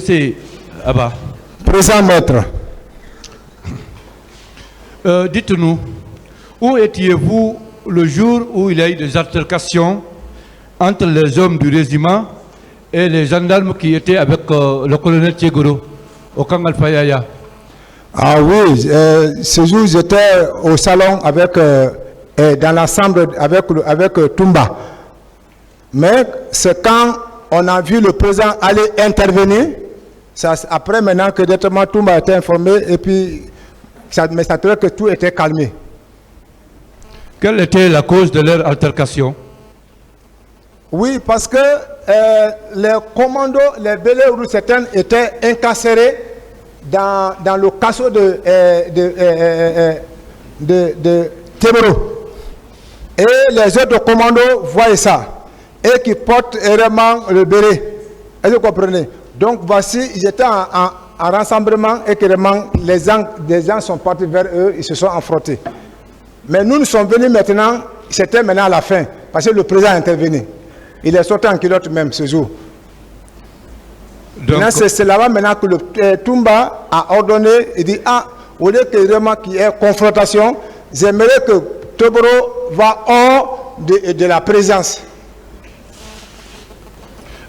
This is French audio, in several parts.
C'est Abba. Présent maître. Dites-nous, où étiez-vous le jour où il y a eu des altercations entre les hommes du régiment et les gendarmes qui étaient avec le colonel Tchegoro au camp Alpha-Yaya? Ah oui, ce jour j'étais au salon avec, dans la chambre avec Toumba. Mais c'est quand on a vu le président aller intervenir, après maintenant que directement Toumba a été informé et puis mais ça trouvait que tout était calmé. Quelle était la cause de leur altercation? Oui, parce que les commandos, les bélés rouges certains étaient incarcérés dans le casseau de Tebero. Et les autres commandos voient ça et qui portent vraiment le béret. Est-ce que vous comprenez? Donc voici, ils étaient en rassemblement et que les gens sont partis vers eux, ils se sont affrontés. Mais nous sommes venus maintenant, c'était maintenant à la fin, parce que le président est intervenu. Il est sorti en culotte même ce jour. C'est là-bas maintenant que le Toumba a ordonné, il dit, au lieu que vraiment qu'il y ait confrontation, j'aimerais que Toboro va hors de la présence.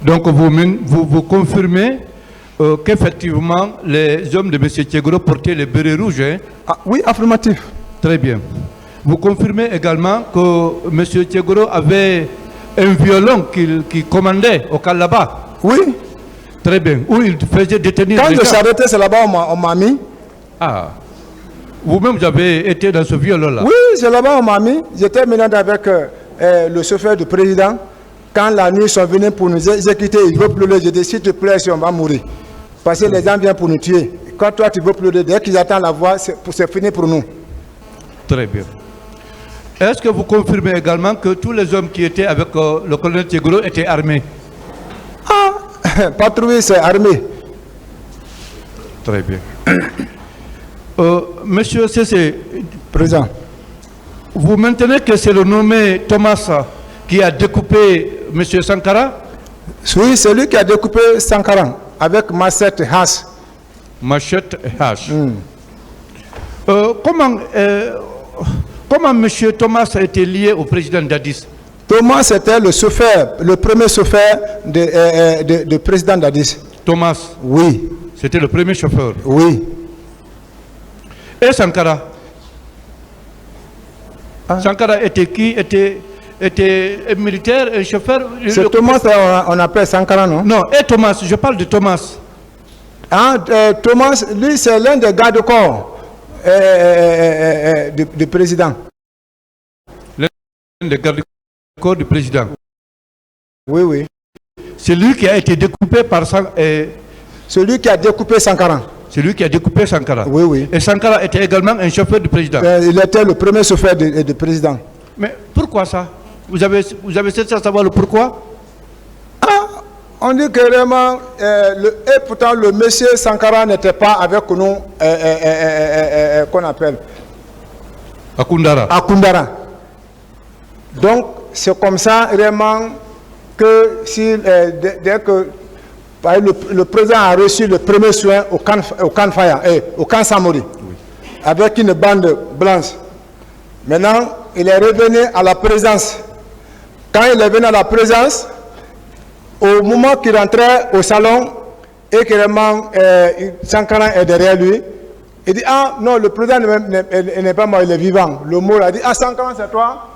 Donc vous confirmez qu'effectivement les hommes de M. Tchegoro portaient les bérets rouges, hein? Oui, affirmatif. Très bien. Vous confirmez également que M. Tchegoro avait un violon qu'il commandait au Kalaba? Oui. Très bien. Où il faisait détenir quand les gens? je suis arrêté, c'est là-bas on m'a mis. Ah. Vous-même, vous avez été dans ce violon-là? Oui, c'est là-bas on m'a mis. J'étais maintenant avec le chauffeur du président. Quand la nuit, ils sont venus pour nous exécuter, ils veulent pleurer. Je dis, s'il te plaît, si on va mourir. Parce que les gens viennent pour nous tuer. Quand toi, tu veux pleurer, dès qu'ils attendent la voix, c'est fini pour nous. Très bien. Est-ce que vous confirmez également que tous les hommes qui étaient avec le colonel Tchegoro étaient armés? Patrouille, c'est armé. Très bien. Monsieur Cessé, présent. Vous maintenez que c'est le nommé Thomas qui a découpé M. Sankara? Oui, c'est lui qui a découpé Sankara avec machette et hache. Machette et hache. Comment M. Thomas a été lié au président Dadis? Thomas était le chauffeur, le premier chauffeur de président Dadis. Thomas? Oui. C'était le premier chauffeur? Oui. Et Sankara? Sankara était qui? Était un militaire, un chauffeur? C'est Thomas, on appelle Sankara, non? Non, et Thomas, je parle de Thomas. Thomas, lui, c'est l'un des gardes-corps du président. L'un des gardes-corps du président? Oui, oui. C'est lui qui a été découpé par celui qui a découpé Sankara. C'est lui qui a découpé Sankara? Oui, oui. Et Sankara était également un chauffeur du président? Il était le premier chauffeur du président. Mais pourquoi ça? Vous avez cherché à savoir le pourquoi? On dit que vraiment, et pourtant le monsieur Sankara n'était pas avec nous, qu'on appelle Akundara. Akundara. Donc, c'est comme ça vraiment que si, dès que le président a reçu le premier soin au camp Faya, au camp Samori, oui, avec une bande blanche. Maintenant, il est revenu à la présence. Quand il est venu à la présence, au moment qu'il rentrait au salon et que vraiment Sankara est derrière lui, il dit, non, le président n'est pas mort, il est vivant. Le mot a dit, Sankara c'est toi.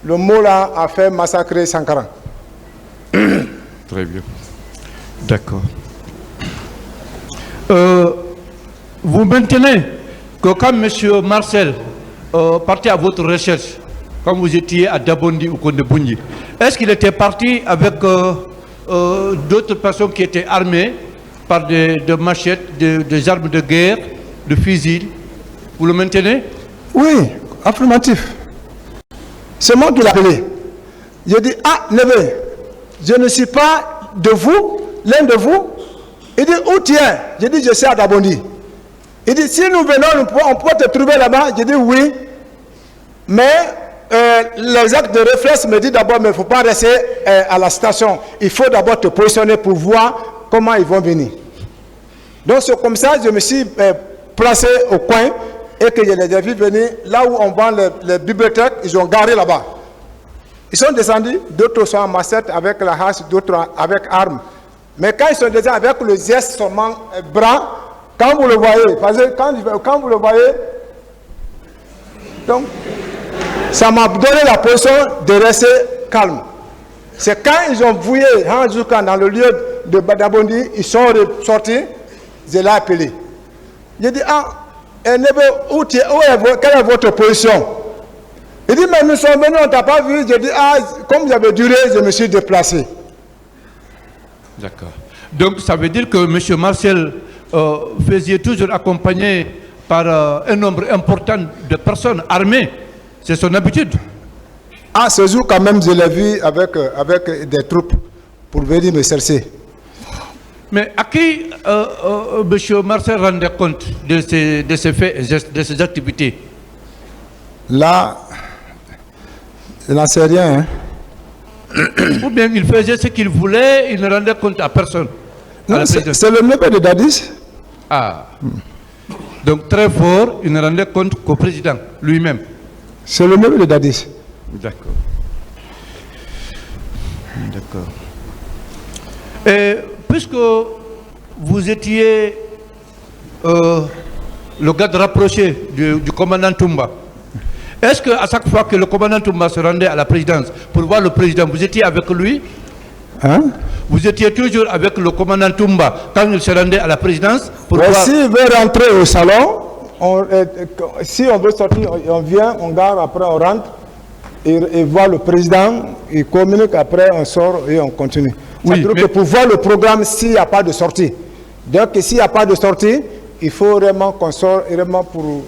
Le mot là a fait massacrer Sankara. Très bien. D'accord. Vous maintenez que quand M. Marcel partait à votre recherche, quand vous étiez à Dabondi ou Kondebunyi, est-ce qu'il était parti avec d'autres personnes qui étaient armées par des machettes, des armes de guerre, de fusils? Vous le maintenez? Oui, affirmatif. C'est moi qui l'ai appelé. Je dis, neveu, je ne suis pas de vous, l'un de vous. Il dit, où tu es? Je dis, je suis à Dabondi. Il dit, si nous venons, on peut te trouver là-bas. Je dis, oui. Mais les actes de réflexe me disent d'abord, mais il ne faut pas rester à la station. Il faut d'abord te positionner pour voir comment ils vont venir. Donc c'est comme ça que je me suis placé au coin et que je les ai vus venir là où on vend les bibliothèques, ils ont garé là-bas. Ils sont descendus, d'autres sont en massette avec la hache, d'autres avec armes. Mais quand ils sont descendus avec le geste seulement bras, quand vous le voyez, parce que quand vous le voyez, donc ça m'a donné la position de rester calme. C'est quand ils ont voué Hanjoukan dans le lieu de Badabondi, ils sont sortis, je l'ai appelé. J'ai dit, quelle est votre position? Il dit, mais nous sommes venus, on ne t'a pas vu. J'ai dit, comme j'avais duré, je me suis déplacé. D'accord. Donc ça veut dire que M. Marcel faisait toujours accompagné par un nombre important de personnes armées. C'est son habitude. Ce jour quand même, je l'ai vu avec des troupes pour venir me chercher. Mais à qui M. Marcel rendait compte de ces faits, de ces activités? Là, je n'en sais rien. Hein. Ou bien il faisait ce qu'il voulait, il ne rendait compte à personne. Non, c'est le neveu de Dadis. Donc très fort, il ne rendait compte qu'au président lui-même. C'est le neveu de Dadis. D'accord. D'accord. Et puisque vous étiez le garde rapproché du commandant Toumba, est-ce qu'à chaque fois que le commandant Toumba se rendait à la présidence pour voir le président, vous étiez avec lui? Vous étiez toujours avec le commandant Toumba quand il se rendait à la présidence pour voir... S'il veut rentrer au salon, si on veut sortir, on vient, on garde, après on rentre et voit le président, il communique, après on sort et on continue. Oui, c'est-à-dire que pour voir le programme s'il n'y a pas de sortie. Donc s'il n'y a pas de sortie, il faut vraiment qu'on sorte vraiment pour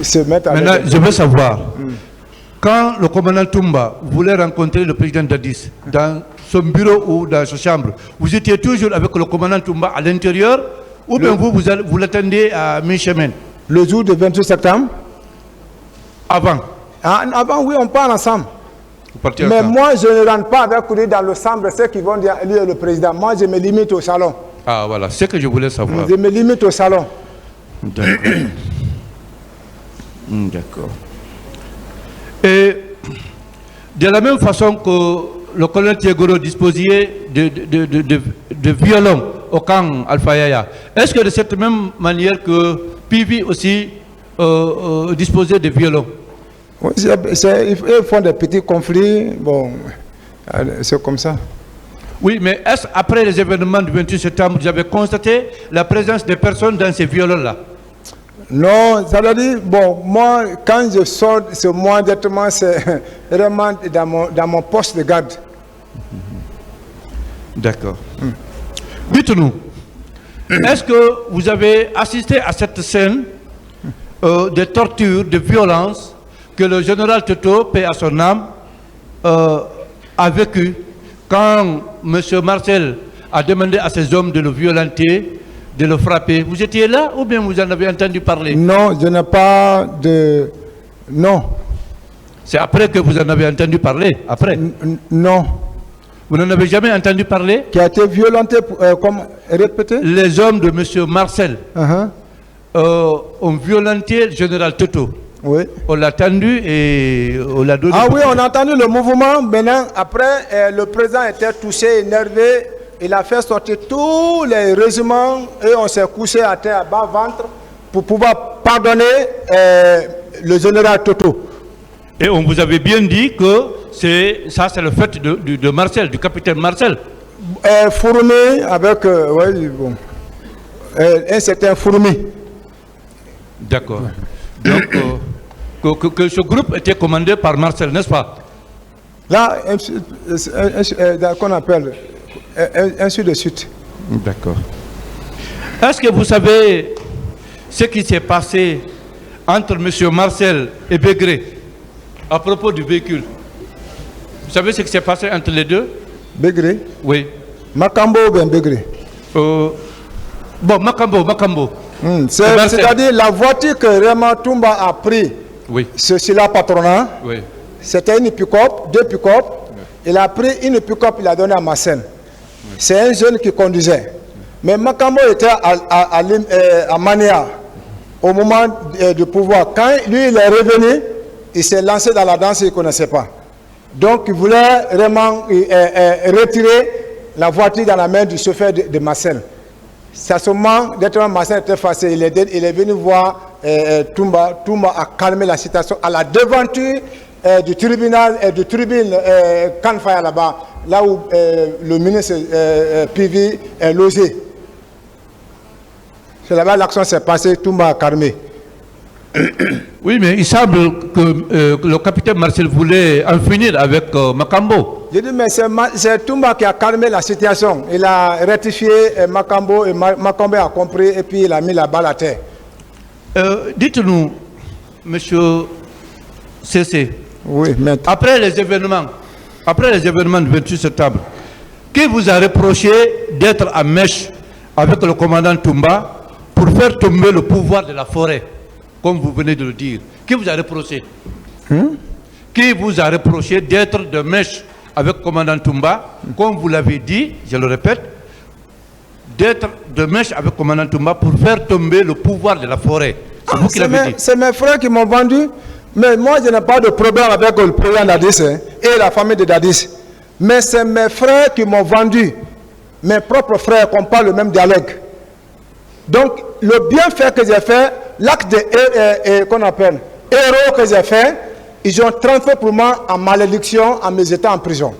se mettre à... Maintenant, je veux savoir, quand le commandant Toumba voulait rencontrer le président Dadis dans son bureau ou dans sa chambre, vous étiez toujours avec le commandant Toumba à l'intérieur ou bien vous l'attendiez à mi-chemin? Le jour du 28 septembre? Avant? Avant, oui, on part ensemble. Mais moi, je ne rentre pas avec lui dans le chambre, ceux qui vont dire lui est le président. Moi, je me limite au salon. Voilà, c'est ce que je voulais savoir. Je me limite au salon. D'accord. D'accord. Et de la même façon que le colonel Thiegoro disposait de violons au camp Alpha Yaya, est-ce que de cette même manière que Pivi aussi disposait de violons? Oui, ils font des petits conflits, bon, c'est comme ça. Oui, mais est-ce après les événements du 28 septembre, vous avez constaté la présence des personnes dans ces violons-là? Non, ça veut dire, bon, moi, quand je sors, c'est moi directement, c'est vraiment dans mon poste de garde. D'accord. Dites-nous, est-ce que vous avez assisté à cette scène de torture, de violence que le général Toto, paix à son âme, a vécu quand M. Marcel a demandé à ses hommes de le violenter, de le frapper? Vous étiez là ou bien vous en avez entendu parler? Non, je n'ai pas de... Non. C'est après que vous en avez entendu parler? Après? Non. Vous n'en avez jamais entendu parler? Qui a été violenté, comme répété? Les hommes de M. Marcel ont violenté le général Toto. Oui. On l'a entendu et on l'a donné... oui, on a entendu le mouvement. Maintenant, après, le président était touché, énervé. Il a fait sortir tous les régiments et on s'est couché à terre, à bas ventre, pour pouvoir pardonner le général Toto. Et on vous avait bien dit que c'est le fait de Marcel, du capitaine Marcel. Fourmi avec un certain Fourmi. D'accord. Donc, que ce groupe était commandé par Marcel, n'est-ce pas? Là, qu'on appelle, ainsi de suite. D'accord. Est-ce que vous savez ce qui s'est passé entre M. Marcel et Begré à propos du véhicule? Vous savez ce qui s'est passé entre les deux? Begré? Oui. Makambo ou bien Begré? Bon, Makambo. C'est-à-dire la voiture que Raymond Toumba a pris, oui, sur la patronat, oui, c'était une pick-up, 2 pick-up. Oui. Il a pris une pick-up, il a donné à Marcel. Oui. C'est un jeune qui conduisait. Mais Makambo était à Mania au moment du pouvoir. Quand lui il est revenu, il s'est lancé dans la danse, il ne connaissait pas. Donc il voulait vraiment retirer la voiture dans la main du chauffeur de Marcel. C'est à ce moment, directement Marcel était fâché, il est venu voir Toumba. Toumba a calmé la situation à la devanture du tribunal et du tribune Kanfaya là-bas, là où le ministre Pivi est logé. C'est là-bas l'action s'est passée, Toumba a calmé. Oui, mais il semble que le capitaine Marcel voulait en finir avec Makambo. J'ai dit, mais c'est Toumba qui a calmé la situation. Il a rectifié Makambo et Makambo a compris et puis il a mis la balle à terre. Dites-nous, monsieur CC, oui, après les événements du 28 septembre, qui vous a reproché d'être en mèche avec le commandant Toumba pour faire tomber le pouvoir de la forêt, comme vous venez de le dire? Qui vous a reproché? Qui vous a reproché d'être de mèche avec le commandant Toumba, comme vous l'avez dit, je le répète, d'être de mèche avec le commandant Toumba pour faire tomber le pouvoir de la forêt? C'est vous qui l'avez dit. C'est mes frères qui m'ont vendu. Mais moi, je n'ai pas de problème avec le président Dadis et la famille de Dadis. Mais c'est mes frères qui m'ont vendu. Mes propres frères, qu'on parle le même dialogue. Donc, le bienfait que j'ai fait, l'acte qu'on appelle héros que j'ai fait, ils ont transformé pour moi en malédiction en mes états en prison.